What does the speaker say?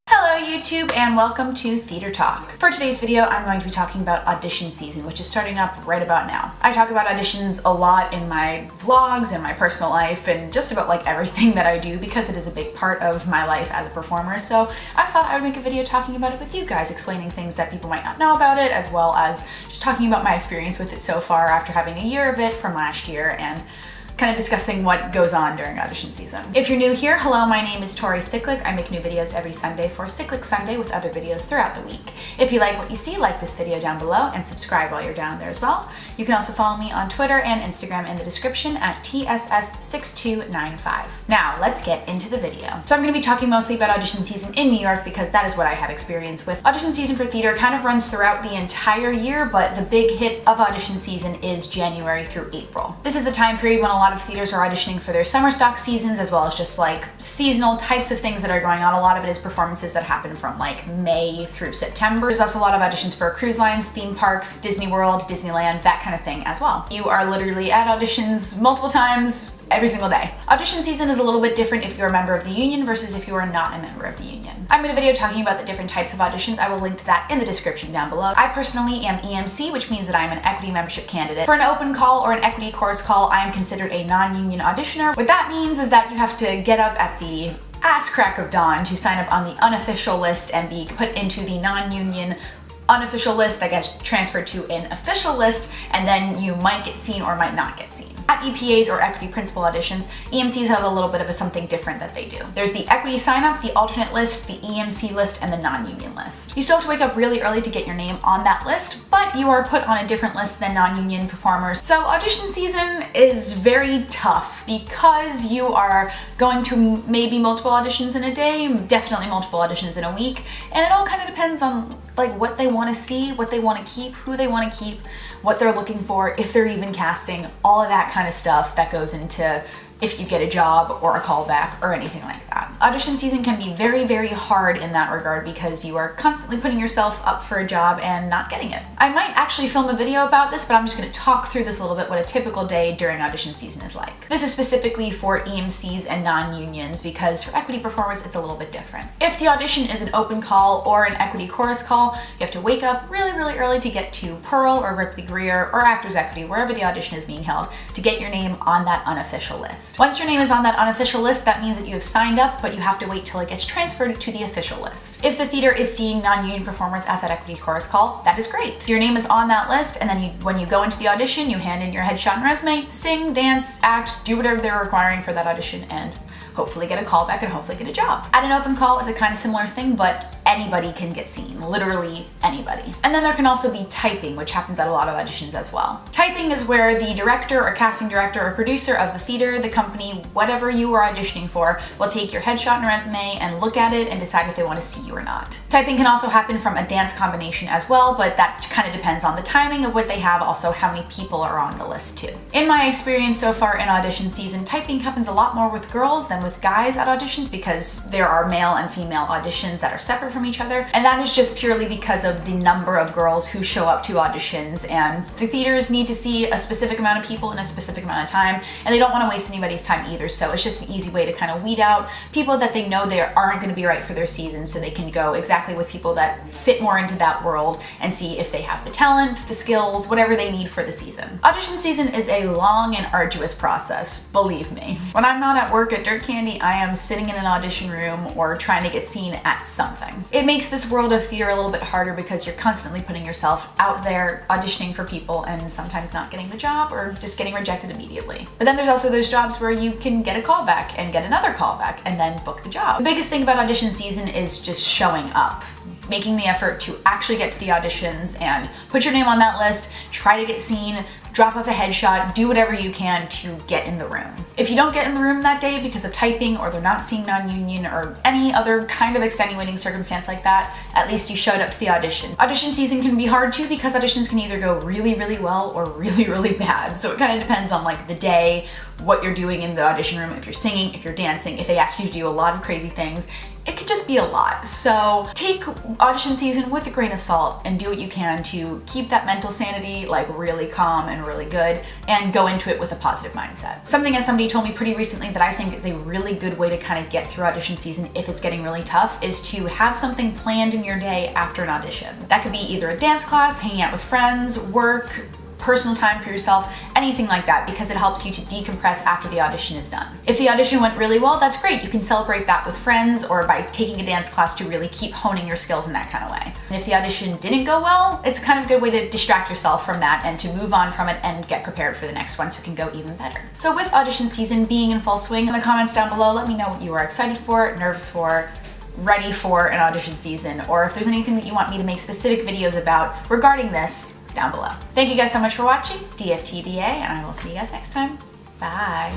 Hello YouTube and welcome to Theater Talk. For today's video, I'm going to be talking about audition season, which is starting up right about now. I talk about auditions a lot in my vlogs and my personal life and just about like everything that I do because it is a big part of my life as a performer. So I thought I would make a video talking about it with you guys, explaining things that people might not know about it, as well as just talking about my experience with it so far after having a year of it from last year and kind of discussing what goes on during audition season. If you're new here, hello, my name is Sicklick. I make new videos every Sunday for Sicklick Sunday with other videos throughout the week. If you like what you see, like this video down below and subscribe while you're down there as well. You can also follow me on Twitter and Instagram in the description at tss6295. Now, let's get into the video. So I'm going to be talking mostly about audition season in New York because that is what I have experience with. Audition season for theater kind of runs throughout the entire year, but the big hit of audition season is January through April. This is the time period when a lot of theaters are auditioning for their summer stock seasons, as well as just like seasonal types of things that are going on. A lot of it is performances that happen from like May through September. There's also a lot of auditions for cruise lines, theme parks, Disney World, Disneyland, that kind of thing as well. You are literally at auditions multiple times every single day. Audition season is a little bit different if you're a member of the union versus if you are not a member of the union. I'm in a video talking about the different types of auditions. I will link to that in the description down below. I personally am EMC, which means that I'm an equity membership candidate. For an open call or an equity chorus call, I am considered a non-union auditioner. What that means is that you have to get up at the ass crack of dawn to sign up on the unofficial list and be put into the non-union unofficial list that gets transferred to an official list, and then you might get seen or might not get seen. At EPAs or equity principal auditions, EMCs have a little bit of a something different that they do. There's the equity sign-up, the alternate list, the EMC list, and the non-union list. You still have to wake up really early to get your name on that list, but you are put on a different list than non-union performers. So audition season is very tough because you are going to maybe multiple auditions in a day, definitely multiple auditions in a week, and it all kind of depends on like what they want to see, what they want to keep, who they want to keep, what they're looking for, if they're even casting, all of that kind of stuff that goes into if you get a job or a callback or anything like that. Audition season can be very, very hard in that regard because you are constantly putting yourself up for a job and not getting it. I might actually film a video about this, but I'm just going to talk through this a little bit, what a typical day during audition season is like. This is specifically for EMCs and non-unions because for equity performers, it's a little bit different. If the audition is an open call or an equity chorus call, you have to wake up really, really early to get to Pearl or Ripley Greer or Actors Equity, wherever the audition is being held, to get your name on that unofficial list. Once your name is on that unofficial list, that means that you have signed up, but you have to wait till it gets transferred to the official list. If the theater is seeing non-union performers at that equity chorus call, that is great. Your name is on that list, and then when you go into the audition, you hand in your headshot and resume, sing, dance, act, do whatever they're requiring for that audition, and hopefully get a callback and hopefully get a job. At an open call, it's a kind of similar thing, but anybody can get seen, literally anybody. And then there can also be typing, which happens at a lot of auditions as well. Typing is where the director or casting director or producer of the theater, the company, whatever you are auditioning for, will take your headshot and resume and look at it and decide if they want to see you or not. Typing can also happen from a dance combination as well, but that kind of depends on the timing of what they have, also how many people are on the list too. In my experience so far in audition season, typing happens a lot more with girls than with guys at auditions because there are male and female auditions that are separate from each other, and that is just purely because of the number of girls who show up to auditions, and the theaters need to see a specific amount of people in a specific amount of time, and they don't want to waste anybody's time either, so it's just an easy way to kind of weed out people that they know they aren't going to be right for their season, so they can go exactly with people that fit more into that world and see if they have the talent, the skills, whatever they need for the season. Audition season is a long and arduous process, believe me. When I'm not at work at Dirt Candy, I am sitting in an audition room or trying to get seen at something. It makes this world of theater a little bit harder because you're constantly putting yourself out there auditioning for people and sometimes not getting the job or just getting rejected immediately. But then there's also those jobs where you can get a callback and get another callback and then book the job. The biggest thing about audition season is just showing up, making the effort to actually get to the auditions and put your name on that list, try to get seen, drop off a headshot, do whatever you can to get in the room. If you don't get in the room that day because of typing or they're not seeing non-union or any other kind of extenuating circumstance like that, at least you showed up to the audition. Audition season can be hard too because auditions can either go really, really well or really, really bad. So it kind of depends on like the day, what you're doing in the audition room, if you're singing, if you're dancing, if they ask you to do a lot of crazy things. it could just be a lot. So take audition season with a grain of salt and do what you can to keep that mental sanity like really calm and really good, and go into it with a positive mindset. Something as somebody told me pretty recently that I think is a really good way to kind of get through audition season if it's getting really tough is to have something planned in your day after an audition. That could be either a dance class, hanging out with friends, work, personal time for yourself, anything like that, because it helps you to decompress after the audition is done. If the audition went really well, that's great. You can celebrate that with friends or by taking a dance class to really keep honing your skills in that kind of way. And if the audition didn't go well, it's kind of a good way to distract yourself from that and to move on from it and get prepared for the next one so it can go even better. So with audition season being in full swing, in the comments down below, let me know what you are excited for, nervous for, ready for an audition season, or if there's anything that you want me to make specific videos about regarding this, down below. Thank you guys so much for watching, DFTBA, and I will see you guys next time. Bye.